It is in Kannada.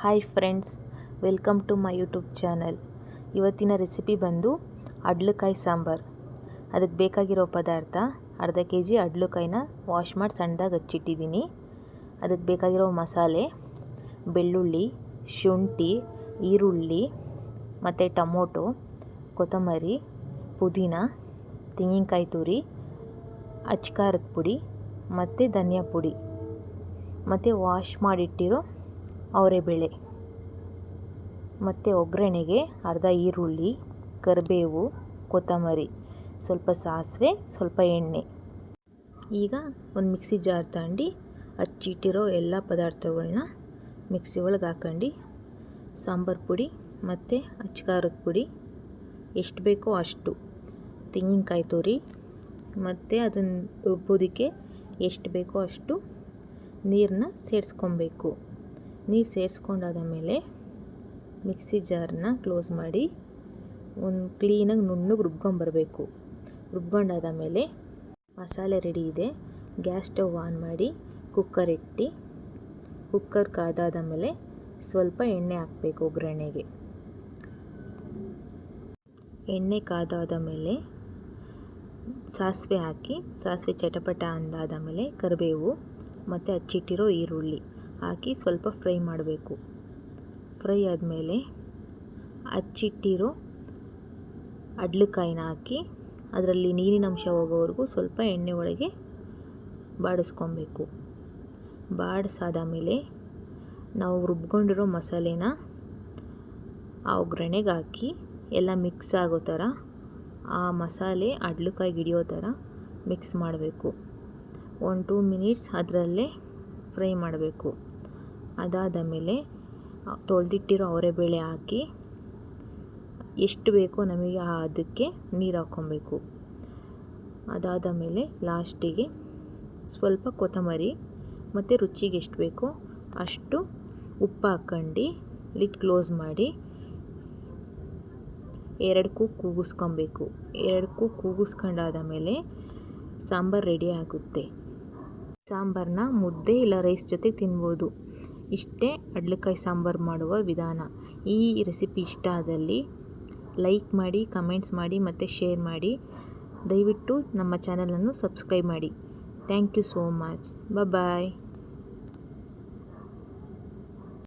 Hi friends, welcome to my YouTube channel. ಇವತ್ತಿನ ರೆಸಿಪಿ ಬಂದು ಅಡ್ಲಕಾಯಿ ಸಾಂಬಾರು. ಅದಕ್ಕೆ ಬೇಕಾಗಿರೋ ಪದಾರ್ಥ ಅರ್ಧ kg ಅಡ್ಲಕಾಯಿನ ವಾಶ್ ಮಾಡಿ ಸಣ್ಣದಾಗಿ ಹಚ್ಚಿಟ್ಟಿದ್ದೀನಿ. ಅದಕ್ಕೆ ಬೇಕಾಗಿರೋ ಮಸಾಲೆ ಬೆಳ್ಳುಳ್ಳಿ, ಶುಂಠಿ, ಈರುಳ್ಳಿ ಮತ್ತು ಟೊಮೊಟೊ, ಕೊತ್ತಂಬರಿ, ಪುದೀನ, ತೆಂಗಿನಕಾಯಿ ತುರಿ, ಅಚ್ಕಾರದ ಪುಡಿ ಮತ್ತು ಧನಿಯಾ ಪುಡಿ ಮತ್ತು ವಾಶ್ ಮಾಡಿಟ್ಟಿರೋ ಅವರೆಬೇಳೆ ಮತ್ತು ಒಗ್ಗರಣೆಗೆ ಅರ್ಧ ಈರುಳ್ಳಿ, ಕರಿಬೇವು, ಕೊತ್ತಂಬರಿ, ಸ್ವಲ್ಪ ಸಾಸಿವೆ, ಸ್ವಲ್ಪ ಎಣ್ಣೆ. ಈಗ ಒಂದು ಮಿಕ್ಸಿ ಜಾರ್ ತಗೊಂಡು ಹಚ್ಚಿಟ್ಟಿರೋ ಎಲ್ಲ ಪದಾರ್ಥಗಳನ್ನ ಮಿಕ್ಸಿ ಒಳಗೆ ಹಾಕೊಂಡು ಸಾಂಬಾರು ಪುಡಿ ಮತ್ತು ಅಚ್ಕಾರದ ಪುಡಿ ಎಷ್ಟು ಬೇಕೋ ಅಷ್ಟು, ತೆಂಗಿನಕಾಯಿ ತುರಿ ಮತ್ತು ಅದನ್ನು ರುಬ್ಬೋದಕ್ಕೆ ಎಷ್ಟು ಬೇಕೋ ಅಷ್ಟು ನೀರನ್ನ ಸೇರಿಸ್ಕೊಬೇಕು. ನೀರು ಸೇರಿಸ್ಕೊಂಡಾದ ಮೇಲೆ ಮಿಕ್ಸಿ ಜಾರನ್ನ ಕ್ಲೋಸ್ ಮಾಡಿ ಒಂದು ಕ್ಲೀನಾಗಿ ನುಣ್ಣಗೆ ರುಬ್ಕೊಂಬರಬೇಕು. ರುಬ್ಕೊಂಡಾದ ಮೇಲೆ ಮಸಾಲೆ ರೆಡಿ ಇದೆ. ಗ್ಯಾಸ್ ಸ್ಟವ್ ಆನ್ ಮಾಡಿ ಕುಕ್ಕರ್ ಇಟ್ಟು ಕುಕ್ಕರ್ ಕಾದಾದ ಮೇಲೆ ಸ್ವಲ್ಪ ಎಣ್ಣೆ ಹಾಕಬೇಕು. ಒಗ್ಗರಣೆಗೆ ಎಣ್ಣೆ ಕಾದಾದ ಮೇಲೆ ಸಾಸಿವೆ ಹಾಕಿ, ಸಾಸಿವೆ ಚಟಪಟ ಅಂದಾದ ಮೇಲೆ ಕರಿಬೇವು ಮತ್ತು ಹಚ್ಚಿಟ್ಟಿರೋ ಈರುಳ್ಳಿ ಹಾಕಿ ಸ್ವಲ್ಪ ಫ್ರೈ ಮಾಡಬೇಕು. ಫ್ರೈ ಆದಮೇಲೆ ಹಚ್ಚಿಟ್ಟಿರೋ ಅಡ್ಲಕಾಯಿನ ಹಾಕಿ ಅದರಲ್ಲಿ ನೀರಿನ ಅಂಶ ಹೋಗೋವರೆಗೂ ಸ್ವಲ್ಪ ಎಣ್ಣೆ ಒಳಗೆ ಬಾಡಿಸ್ಕೊಬೇಕು. ಬಾಡಿಸಾದ ಮೇಲೆ ನಾವು ರುಬ್ಕೊಂಡಿರೋ ಮಸಾಲೆನ ಆ ಒಗ್ಗರಣೆಗೆ ಹಾಕಿ ಎಲ್ಲ ಮಿಕ್ಸ್ ಆಗೋ ಥರ, ಆ ಮಸಾಲೆ ಅಡ್ಲಕಾಯಿಗೆ ಹಿಡಿಯೋ ಥರ ಮಿಕ್ಸ್ ಮಾಡಬೇಕು. 1-2 ಮಿನಿಟ್ಸ್ ಅದರಲ್ಲೇ ಫ್ರೈ ಮಾಡಬೇಕು. ಅದಾದ ಮೇಲೆ ತೊಳೆದಿಟ್ಟಿರೋ ಅವರೆಬೇಳೆ ಹಾಕಿ ಎಷ್ಟು ಬೇಕೋ ನಮಗೆ ಅದಕ್ಕೆ ನೀರು ಹಾಕ್ಕೊಬೇಕು. ಅದಾದ ಮೇಲೆ ಲಾಸ್ಟಿಗೆ ಸ್ವಲ್ಪ ಕೊತ್ತಂಬರಿ ಮತ್ತು ರುಚಿಗೆ ಎಷ್ಟು ಬೇಕೋ ಅಷ್ಟು ಉಪ್ಪು ಹಾಕ್ಕೊಂಡು ಲಿಡ್ ಕ್ಲೋಸ್ ಮಾಡಿ 2 ಕೂಗಿಸ್ಕೊಬೇಕು. 2 ಕೂಗಿಸ್ಕೊಂಡಾದ ಮೇಲೆ ಸಾಂಬಾರು ರೆಡಿ ಆಗುತ್ತೆ. ಸಾಂಬಾರನ್ನ ಮುದ್ದೆ ಇಲ್ಲ ರೈಸ್ ಜೊತೆ ತಿನ್ಬೋದು. ಇಷ್ಟೇ ಅಡ್ಲಕಾಯಿ ಸಾಂಬಾರು ಮಾಡುವ ವಿಧಾನ. ಈ ರೆಸಿಪಿ ಇಷ್ಟ ಆದಲ್ಲಿ ಲೈಕ್ ಮಾಡಿ, ಕಮೆಂಟ್ಸ್ ಮಾಡಿ ಮತ್ತು ಶೇರ್ ಮಾಡಿ. ದಯವಿಟ್ಟು ನಮ್ಮ ಚಾನಲನ್ನು ಸಬ್ಸ್ಕ್ರೈಬ್ ಮಾಡಿ. Thank you so much. Bye.